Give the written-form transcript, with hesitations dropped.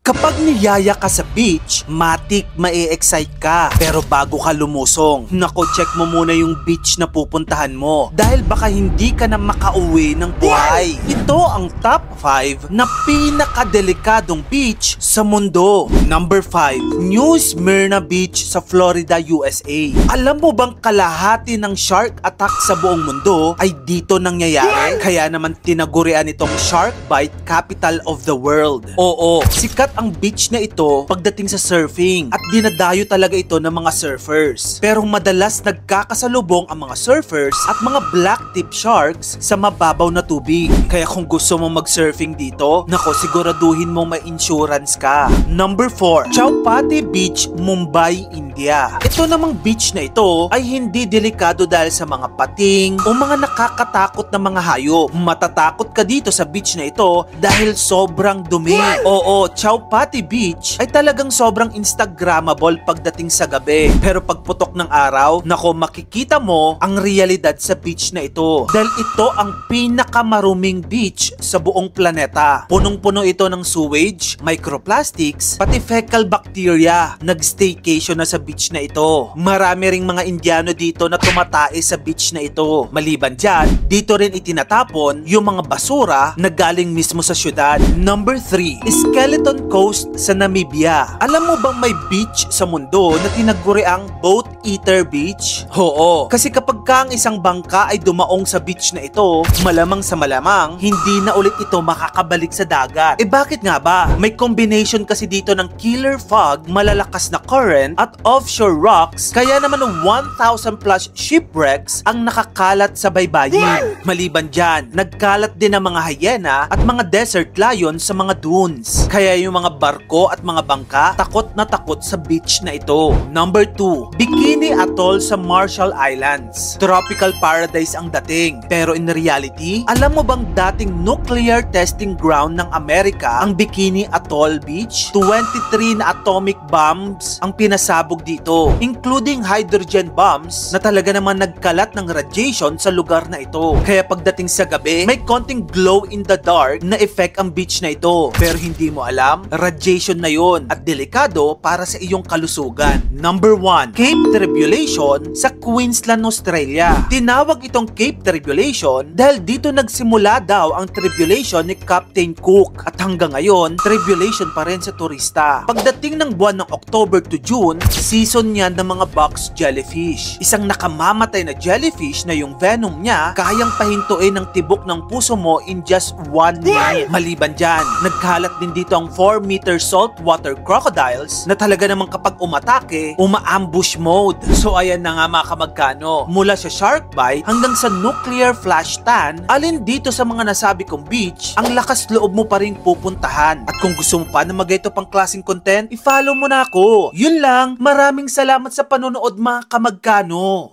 Kapag niyaya ka sa beach, matik ma-excite ka. Pero bago ka lumusong, nako check mo muna yung beach na pupuntahan mo. Dahil baka hindi ka na makauwi ng buhay. Ito ang top 5 na pinakadelikadong beach sa mundo. Number 5, New Smyrna Beach sa Florida, USA. Alam mo bang kalahati ng shark attack sa buong mundo ay dito nangyayari? Kaya naman tinagurian itong Shark Bite Capital of the World. Oo, sikat ang beach na ito pagdating sa surfing at dinadayo talaga ito ng mga surfers. Pero madalas nagkakasalubong ang mga surfers at mga black tip sharks sa mababaw na tubig. Kaya kung gusto mo mag-surfing dito, nako siguraduhin mo may insurance ka. Number 4, Chowpatty Beach, Mumbai, India. Ito namang beach na ito ay hindi delikado dahil sa mga pating o mga nakakatakot na mga hayop. Matatakot ka dito sa beach na ito dahil sobrang dumi. Oo, Chowpatty Beach ay talagang sobrang instagrammable pagdating sa gabi. Pero pagputok ng araw, nako makikita mo ang realidad sa beach na ito. Dahil ito ang pinakamaruming beach sa buong planeta. Punong-puno ito ng sewage, microplastics, pati fecal bacteria. Nag-staycation na sa beach na ito. Marami ring mga Indiano dito na tumatae sa beach na ito. Maliban dyan, dito rin itinatapon yung mga basura na galing mismo sa syudad. Number 3, Skeleton Coast sa Namibia. Alam mo bang may beach sa mundo na tinaguri ang Boat Eater Beach? Oo, kasi kapag ka ang isang bangka ay dumaong sa beach na ito, malamang sa malamang, hindi na ulit ito makakabalik sa dagat. Eh bakit nga ba? May combination kasi dito ng killer fog, malalakas na current, at offshore rocks, kaya naman 1,000 plus shipwrecks ang nakakalat sa baybayin. Maliban dyan, nagkalat din ang mga hyena at mga desert lion sa mga dunes. Kaya yung mga barko at mga bangka takot na takot sa beach na ito. Number 2, Bikini Atoll sa Marshall Islands. Tropical paradise ang dating. Pero in reality, alam mo bang dating nuclear testing ground ng Amerika ang Bikini Atoll Beach? 23 na atomic bombs ang pinasabog dito, including hydrogen bombs na talaga naman nagkalat ng radiation sa lugar na ito. Kaya pagdating sa gabi, may konting glow in the dark na effect ang beach na ito. Pero hindi mo alam, radiation na yon at delikado para sa iyong kalusugan. Number 1, Cape Tribulation sa Queensland, Australia. Tinawag itong Cape Tribulation dahil dito nagsimula daw ang tribulation ni Captain Cook at hanggang ngayon, tribulation pa rin sa turista. Pagdating ng buwan ng October to June, season niyan ng mga box jellyfish. Isang nakamamatay na jellyfish na yung venom niya kayang pahintuin ng tibok ng puso mo in just 1 minute. Maliban dyan, nagkalat din dito ang 4-meter saltwater crocodiles na talaga namang kapag umatake, uma-ambush mode. So ayan na nga mga kamagkano, mula sa shark bite hanggang sa nuclear flash tan, alin dito sa mga nasabi kong beach ang lakas loob mo pa rin pupuntahan. At kung gusto mo pa na mag-ito pang klaseng content, i-follow mo na ako. Yun lang, maraming salamat sa panonood mga kamagkano.